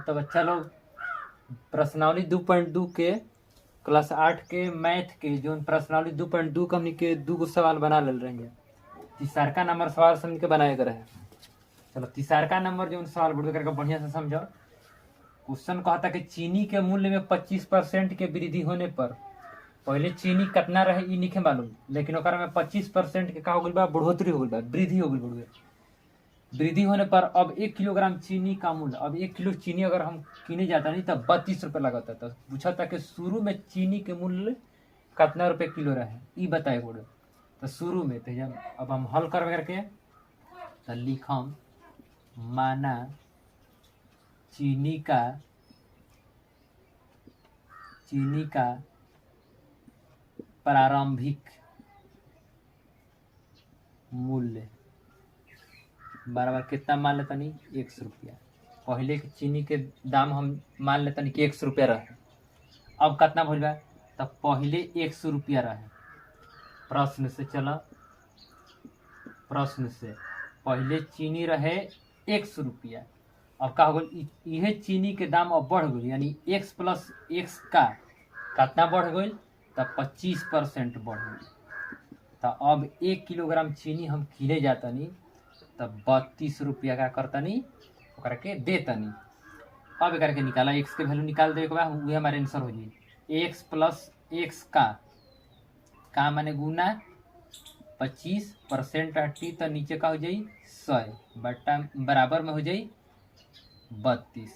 तो बच्चा लोग प्रश्नावली 2.2 के क्लास 8 के मैथ के जो प्रश्नावली 2.2 का हमनी के 2 सवाल बना ले रहेंगे। तीसरका नंबर सवाल समझ के बनाए रहे। चलो तीसरका नंबर जो सवाल बुढ़ करके बढ़िया से समझो। क्वेश्चन कहता कि चीनी के मूल्य में 25% के वृद्धि होने पर पहले चीनी कितना रहे ई नहीं मालूम, लेकिन ओकरा में 25% के का हो गइल बा, बढ़ोतरी हो गइल बा, वृद्धि हो गइल बा। वृद्धि होने पर अब 1 किलोग्राम चीनी का मूल्य, अब 1 किलो चीनी अगर हम किने जाता नहीं तब 32 रुपये लगता। तो पूछा था कि शुरू में चीनी के मूल्य कितना रुपये किलो रहे ई बताए बोलो। तो शुरू में तो जब अब हम हल कर करके तो लिखम माना चीनी का प्रारंभिक मूल्य बराबर कितना मान लेता नहीं, 100 रुपया। पहले के चीनी के दाम हम मान लेता नहीं कि 100 रुपया रहे। अब कितना भइल बा, तब पहले 100 रुपया रहे। प्रश्न से चला, प्रश्न से पहले चीनी रहे 100 रुपया, अब का हो गई, यह चीनी के दाम अब बढ़ गई, यानी x प्लस x का कितना बढ़ गई, तब 25% बढ़ गई। तो अब 1 किलोग्राम चीनी हम किने जाता नहीं तब 32 रुपया का करता नहीं ओकरा के देता नहीं। अब एक करके निकाला, x के वैल्यू निकाल दे के बाद वही हमारे आंसर हो जाए। x प्लस x का माने गुना 25% हटी तो नीचे का हो जाए 100 बटा बराबर में हो जाए 32।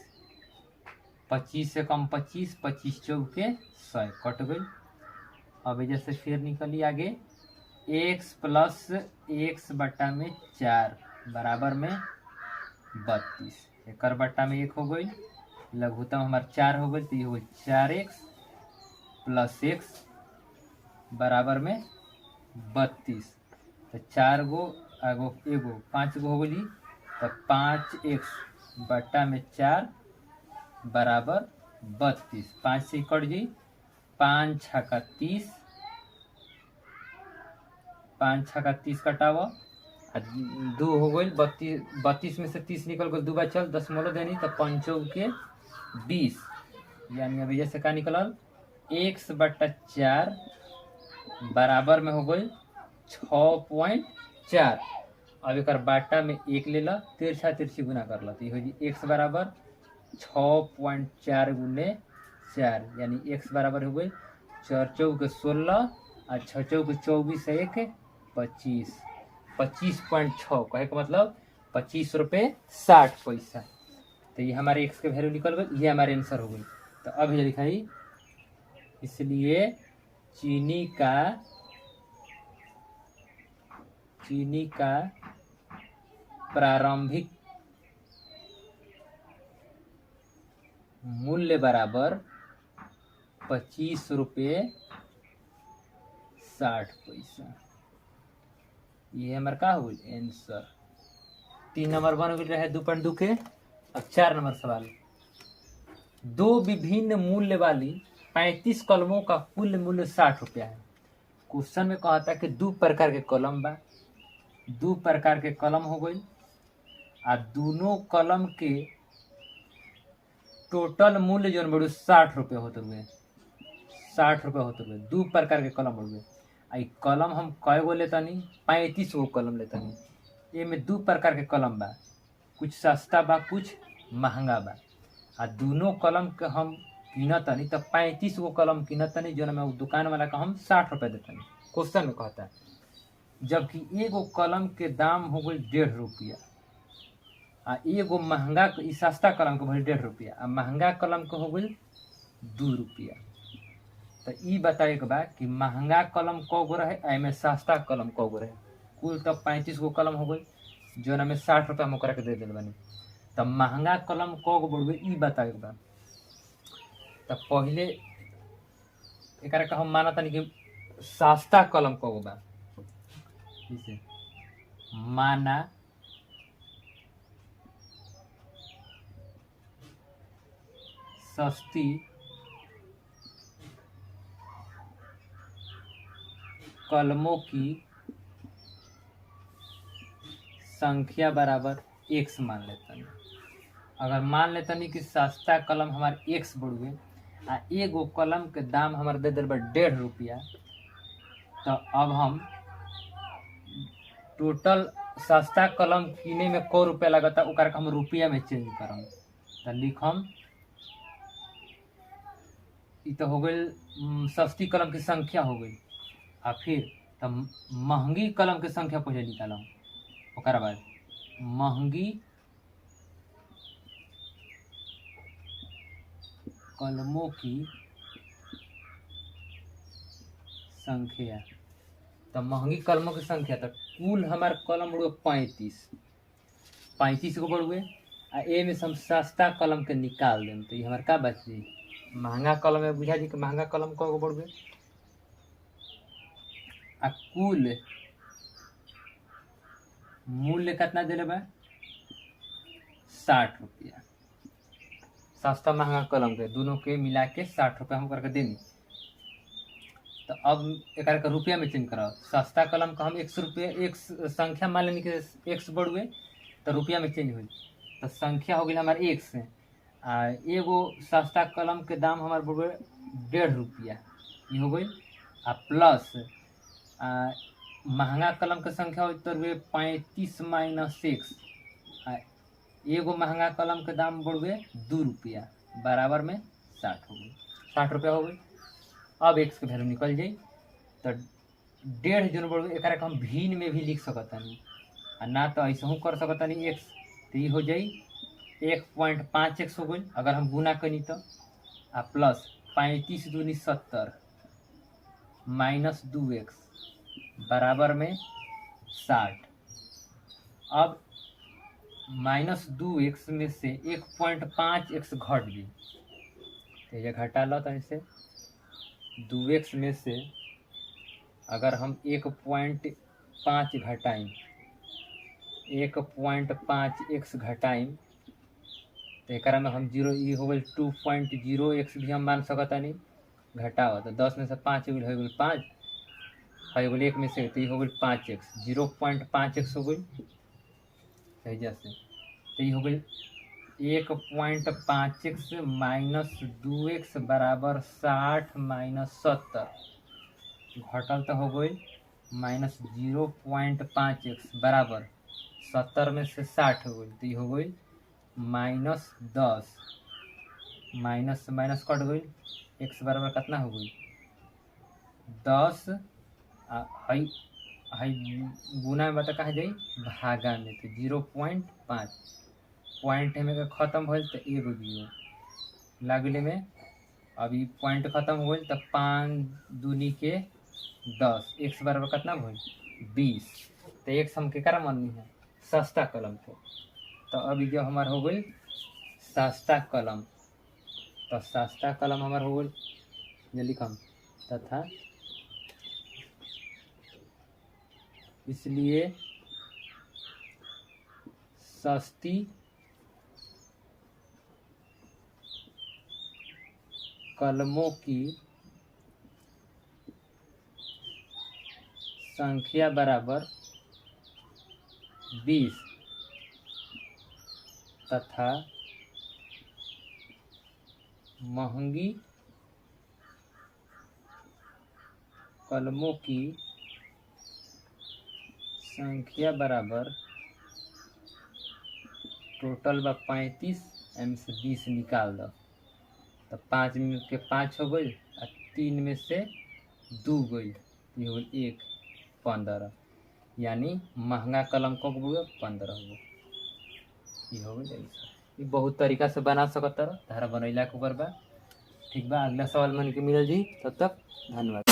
25 से कम 25, 25 चौके 100 कट गई। अब जैसे फिर निकली आगे, x प्लस x बटा में 4 बराबर में 32। एक बटा में 1 हो गई, लघुत्तम हमारे 4 हो गई, तो ये हो गई 4x प्लस x बराबर में 32। तो 4 गो एगो 5 गो हो गई, तो 5x बटा में 4 बराबर 32। 5 से कट गई, 5 छक्का 30, 5 छक्का 30 कटावा, 2 हो गई 32 में से 30 निकल गई, 2 बचल 10 देनी, तो 5 के 20, यानी अभी जैसे का निकलल x बटा 4 बराबर में हो गई 6.4। अब एक बाटा में 1 ले ला, तिरछा तिरछी गुना कर ला, तो ये हो जी x बराबर 6.4 गुने 4, यानी x बराबर हो गई 4 चौके 16 और 6 चौके 24 से 1 25, 25.6 कहे का मतलब 25 रुपये 60 पैसा। तो ये हमारे x के वैल्यू निकल गई, ये हमारे आंसर हो गई। तो अब ये लिखाई, इसलिए चीनी का प्रारंभिक मूल्य बराबर 25 रुपये 60 पैसा। ये हमारे का हो गई आंसर। 3 नंबर बन गई रहे 2.2 के। अब 4 नंबर सवाल, 2 विभिन्न मूल्य वाली 35 कलमों का कुल मूल्य 60 रुपया है। क्वेश्चन में कहा था कि 2 प्रकार के कलम बा, 2 प्रकार के कलम हो गई, आ दोनों कलम के टोटल मूल्य जो बड़े 60 रुपये होते हुए, 60 रुपये होते हुए 2 प्रकार के कलम हो गए। आई कलम हम कय गो लेता नहीं, 35 गो कलम लेता नहीं। ये में 2 प्रकार के कलम बा, कुछ सस्ता बा कुछ महंगा बा, आ दोनों कलम के हम कीनता नहीं, तो 35 गो कलम कीनता नहीं, जो में दुकान वाला का हम 60 रुपये देता नहीं। क्वेश्चन में कहता है, जबकि एगो कलम के दाम हो गई 1.5 रुपया, आ एगो महंगा सस्ता कलम के भइल 1.5 रुपया, आ महंगा कलम के हो गई 2 रुपया। तो ई बताए के बा कि महंगा कलम क गो रहे, एमे सस्ता कलम क गो रहे। कुल तब 35 गो कलम हो गई, जो में 60 रुपया हम ओकरा के दे दिल बानी। तब महंगा कलम क गो बढ़ ई बताए के बा। तब पहले एकरा के हम माना तानी कि सस्ता कलम क गो बा, जैसे माना सस्ती कलमों की संख्या बराबर x मान लेता हूँ। अगर मान लेता नहीं कि सस्ता कलम हमार एक्स बढ़ुए आ एगो कलम के दाम हमार दे दिल बा 1.5 रुपया, तो अब हम टोटल सस्ता कलम किने में क रुपया लगता ओकरा के हम रुपया में चेंज करम। तो लिखम ई तो हो गई सस्ती कलम की संख्या हो गई, आ फिर तो महंगी कलम की संख्या पहले निकालम। ओकरा बाद महंगी कलमों की संख्या, तो महंगी कलमों की संख्या तो कुल हमार कलम बढ़ुए 35 को बढ़ुए आ ए में से हम सस्ता कलम के निकाल दें तो ये हमार का बची महंगा कलम में बुझा जी कि महंगा कलम को बढ़ुए आ कुल मूल्य कितना दिले बा 60 रुपया। सस्ता महंगा कलम के दोनों के मिला के 60 रुपया हम करके देनी। तो अब एक रुपया में चेंज करो। सस्ता कलम का हम 100 रुपये एक संख्या मान लेनी कि 100 बढ़ुए तो रुपया में चेंज हुई, तो संख्या हो गई हमारे 1 से आ एगो सस्ता कलम के दाम हमारे बढ़ुए 1.5 रुपया ये हो गई आ प्लस महंगा कलम के संख्या हो तो 35 माइनस 6 एगो महंगा कलम के दाम बढ़ुए 2 रुपया बराबर में 60 हो गई 60 रुपया हो गई। अब एक्स के वैल्यू निकल जाई तो 1.5 जो बढ़ुए एक हम भिन्न में भी लिख सकतानी आ ना तो ऐसा हूँ कर सकतानी एक्स तो ये हो जाई 1.5x हो गई अगर हम गुना करी तो आ प्लस 35 दूनी 70 माइनस 2x बराबर में 60। अब माइनस 2x में से 1.5x घट गई तो ये घटा लो तो ऐसे 2x में से अगर हम 1.5 घटाएं 1.5x घटाएं तो एक में हम 0 ये हो गई 2.0x भी हम मान सकता नहीं घटाओ तो 10 में से 5 हो गई 5 हो गई 1 में से तो ये हो गई 5x 0.5x हो गई सही जैसे तो ये हो गई 1.5x माइनस 2x बराबर 60 माइनस 70 घटल तो हो गई माइनस 0.5x बराबर 70 में से 60 हो गई तो ये हो गई माइनस 10 माइनस से माइनस कट गई x बराबर कितना हो गई 10 हई गुना में बता कहा जाई भागा में तो 0.5 पॉइंट में खत्म हो तो एगो जीरो लगले में अभी पॉइंट खत्म हो तो 5 दूनी के 10 x बराबर कितना हो 20 तो x हम के करा माननी है सस्ता कलम को। तो अभी जो हमारा हो गई सस्ता कलम तो सस्ता कलम हमारा हो गई ये लिखम तथा इसलिए सस्ती कलमों की संख्या बराबर 20 तथा महंगी कलमों की संख्या बराबर टोटल बा 35 एम से 20 निकाल दो तो 5 में के 5 हो गई 3 में से 2 गई ये हो गई 1 15 यानी महंगा कलम को 15 हो ये हो गई। ये बहुत तरीका से बना सकता है तारा बनैला के ऊपर बा। ठीक बा अगला सवाल मन के मिलल जी तब तक धन्यवाद।